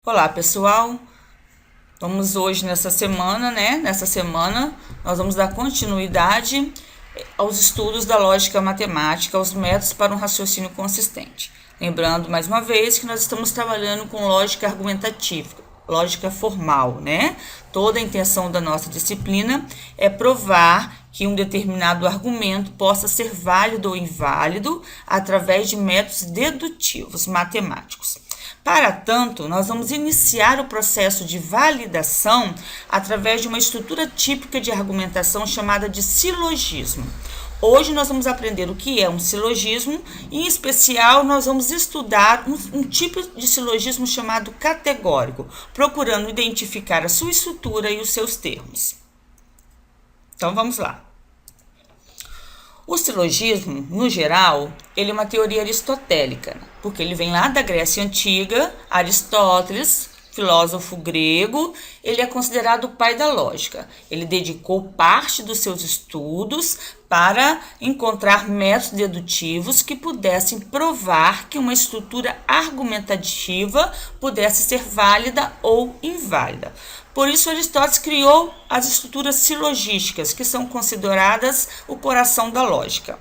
Olá, pessoal. Vamos hoje nessa semana, Nessa semana nós vamos dar continuidade aos estudos da lógica matemática, aos métodos para um raciocínio consistente. Lembrando mais uma vez que nós estamos trabalhando com lógica argumentativa, lógica formal, Toda a intenção da nossa disciplina é provar que um determinado argumento possa ser válido ou inválido através de métodos dedutivos matemáticos. Para tanto, nós vamos iniciar o processo de validação através de uma estrutura típica de argumentação chamada de silogismo. Hoje nós vamos aprender o que é um silogismo e, em especial, nós vamos estudar um tipo de silogismo chamado categórico, procurando identificar a sua estrutura e os seus termos. Então, vamos lá. O silogismo, no geral, ele é uma teoria aristotélica, porque ele vem lá da Grécia Antiga. Aristóteles, filósofo grego, ele é considerado o pai da lógica. Ele dedicou parte dos seus estudos para encontrar métodos dedutivos que pudessem provar que uma estrutura argumentativa pudesse ser válida ou inválida. Por isso, Aristóteles criou as estruturas silogísticas, que são consideradas o coração da lógica,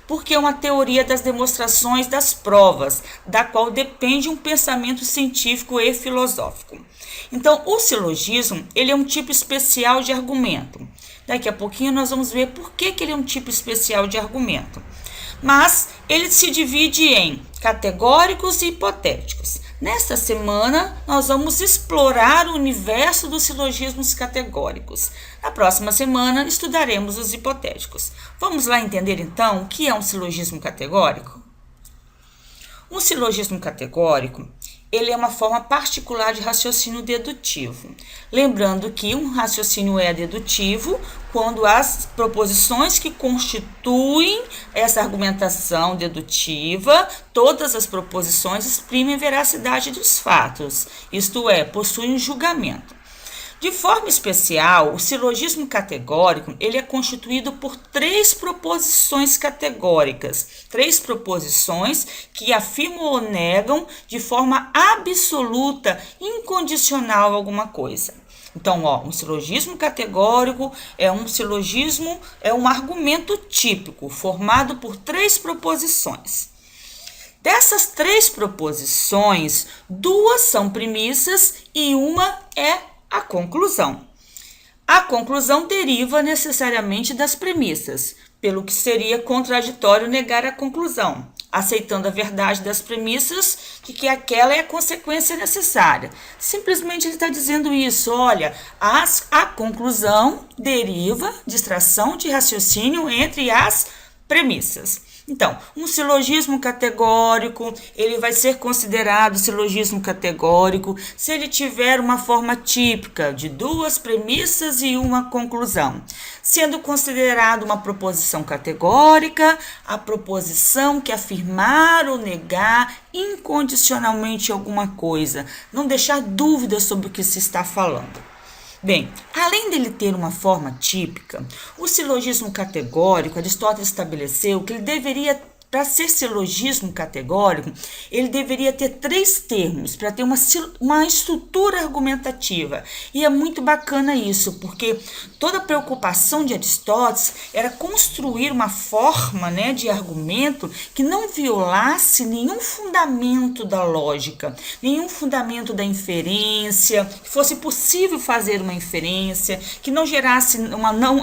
porque é uma teoria das demonstrações das provas, da qual depende um pensamento científico e filosófico. Então, o silogismo, ele é um tipo especial de argumento. Daqui a pouquinho nós vamos ver por que ele é um tipo especial de argumento. Mas ele se divide em categóricos e hipotéticos. Nesta semana, nós vamos explorar o universo dos silogismos categóricos. Na próxima semana, estudaremos os hipotéticos. Vamos lá entender, então, o que é um silogismo categórico? Um silogismo categórico, ele é uma forma particular de raciocínio dedutivo. Lembrando que um raciocínio é dedutivo quando as proposições que constituem essa argumentação dedutiva, todas as proposições exprimem veracidade dos fatos, isto é, possuem julgamento. De forma especial, o silogismo categórico ele é constituído por três proposições categóricas, três proposições que afirmam ou negam de forma absoluta, incondicional alguma coisa. Então, um silogismo categórico é um argumento típico formado por três proposições. Dessas três proposições, duas são premissas e uma é a conclusão. A conclusão deriva necessariamente das premissas, pelo que seria contraditório negar a conclusão, aceitando a verdade das premissas de que aquela é a consequência necessária. Simplesmente ele está dizendo isso, olha, a conclusão deriva de extração de raciocínio entre as premissas. Então, um silogismo categórico, ele vai ser considerado silogismo categórico se ele tiver uma forma típica de duas premissas e uma conclusão, sendo considerado uma proposição categórica a proposição que afirmar ou negar incondicionalmente alguma coisa, não deixar dúvidas sobre o que se está falando. Bem, além dele ter uma forma típica, o silogismo categórico, Aristóteles estabeleceu que ele deveria, para ser silogismo categórico, ele deveria ter três termos, para ter uma estrutura argumentativa. E é muito bacana isso, porque toda a preocupação de Aristóteles era construir uma forma de argumento que não violasse nenhum fundamento da lógica, nenhum fundamento da inferência, que fosse possível fazer uma inferência, que não gerasse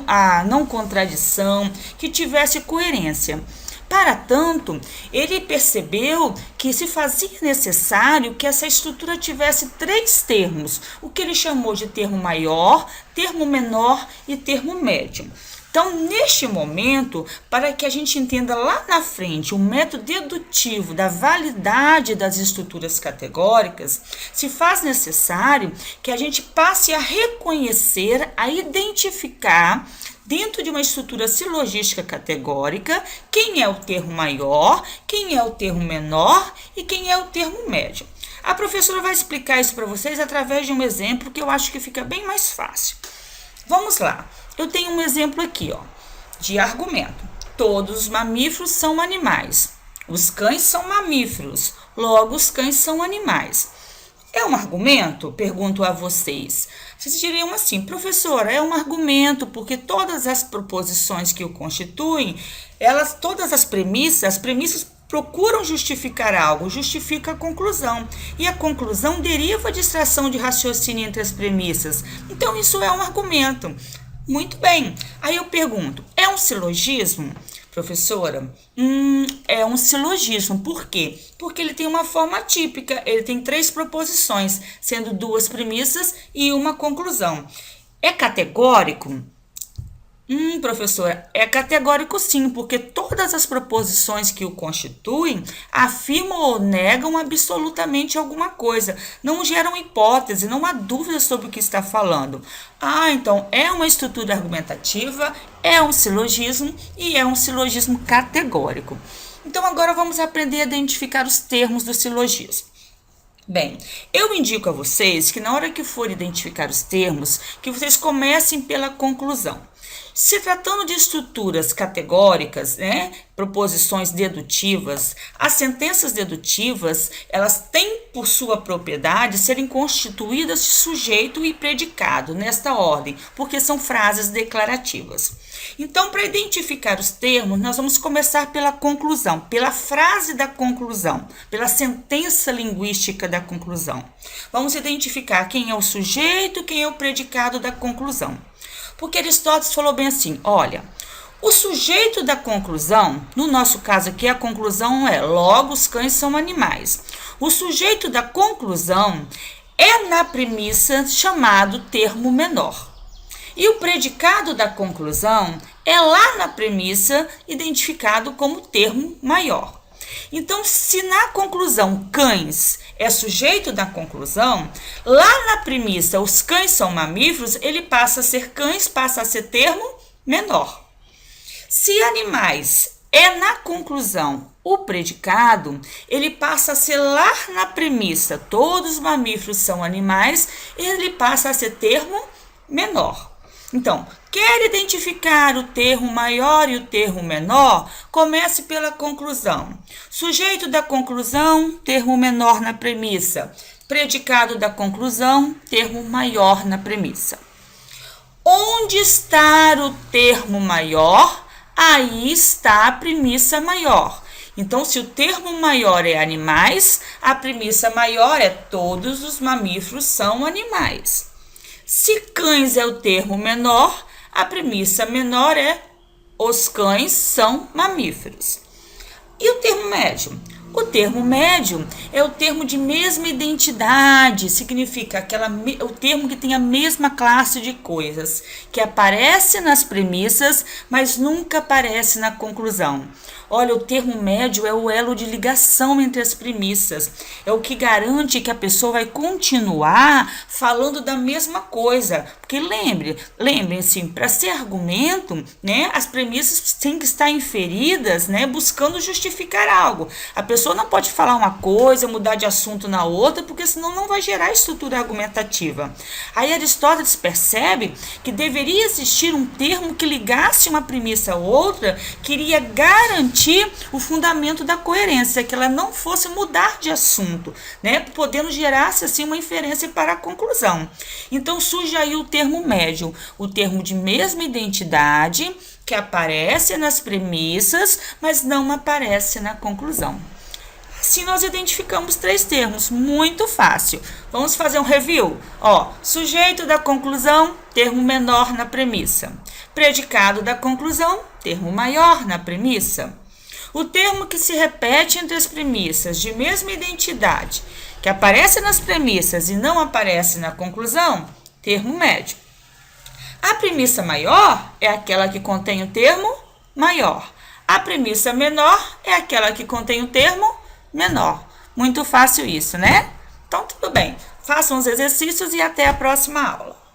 a não contradição, que tivesse coerência. Para tanto, ele percebeu que se fazia necessário que essa estrutura tivesse três termos, o que ele chamou de termo maior, termo menor e termo médio. Então, neste momento, para que a gente entenda lá na frente o método dedutivo da validade das estruturas categóricas, se faz necessário que a gente passe a reconhecer, a identificar dentro de uma estrutura silogística categórica, quem é o termo maior, quem é o termo menor e quem é o termo médio. A professora vai explicar isso para vocês através de um exemplo que eu acho que fica bem mais fácil. Vamos lá. Eu tenho um exemplo aqui, de argumento. Todos os mamíferos são animais. Os cães são mamíferos, logo os cães são animais. É um argumento? Pergunto a vocês. Vocês diriam assim, professora, é um argumento, porque todas as proposições que o constituem, todas as premissas procuram justificar algo, justifica a conclusão. E a conclusão deriva de extração de raciocínio entre as premissas. Então, isso é um argumento. Muito bem. Aí eu pergunto, é um silogismo? Professora, é um silogismo. Por quê? Porque ele tem uma forma típica. Ele tem 3 proposições, sendo 2 premissas e uma conclusão. É categórico? Professora, é categórico sim, porque todas as proposições que o constituem afirmam ou negam absolutamente alguma coisa, não geram hipótese, não há dúvida sobre o que está falando. Então é uma estrutura argumentativa, é um silogismo e é um silogismo categórico. Então agora vamos aprender a identificar os termos do silogismo. Bem, eu indico a vocês que na hora que for identificar os termos, que vocês comecem pela conclusão. Se tratando de estruturas categóricas, proposições dedutivas, as sentenças dedutivas, elas têm por sua propriedade serem constituídas de sujeito e predicado, nesta ordem, porque são frases declarativas. Então, para identificar os termos, nós vamos começar pela conclusão, pela frase da conclusão, pela sentença linguística da conclusão. Vamos identificar quem é o sujeito, quem é o predicado da conclusão. Porque Aristóteles falou bem assim, olha, o sujeito da conclusão, no nosso caso aqui a conclusão é logo os cães são animais. O sujeito da conclusão é na premissa chamado termo menor. E o predicado da conclusão é lá na premissa identificado como termo maior. Então, se na conclusão cães é sujeito da conclusão, lá na premissa os cães são mamíferos, ele passa a ser cães, passa a ser termo menor. Se animais é na conclusão o predicado, ele passa a ser lá na premissa todos os mamíferos são animais, ele passa a ser termo menor. Então, quer identificar o termo maior e o termo menor? Comece pela conclusão. Sujeito da conclusão, termo menor na premissa. Predicado da conclusão, termo maior na premissa. Onde está o termo maior? Aí está a premissa maior. Então, se o termo maior é animais, a premissa maior é todos os mamíferos são animais. Se cães é o termo menor, a premissa menor é os cães são mamíferos. E o termo médio? O termo médio é o termo de mesma identidade, significa o termo que tem a mesma classe de coisas, que aparece nas premissas, mas nunca aparece na conclusão. Olha, o termo médio é o elo de ligação entre as premissas. É o que garante que a pessoa vai continuar falando da mesma coisa. Porque lembrem-se, para ser argumento, as premissas têm que estar inferidas, buscando justificar algo. A pessoa não pode falar uma coisa, mudar de assunto na outra, porque senão não vai gerar estrutura argumentativa. Aí Aristóteles percebe que deveria existir um termo que ligasse uma premissa a outra, que iria garantir o fundamento da coerência, que ela não fosse mudar de assunto, podendo gerar-se assim uma inferência para a conclusão. Então surge aí o termo médio, o termo de mesma identidade, que aparece nas premissas, mas não aparece na conclusão. Assim nós identificamos 3 termos, muito fácil. Vamos fazer um review? Sujeito da conclusão, termo menor na premissa. Predicado da conclusão, termo maior na premissa. O termo que se repete entre as premissas de mesma identidade, que aparece nas premissas e não aparece na conclusão, termo médio. A premissa maior é aquela que contém o termo maior. A premissa menor é aquela que contém o termo menor. Muito fácil isso, né? Então, tudo bem. Façam os exercícios e até a próxima aula.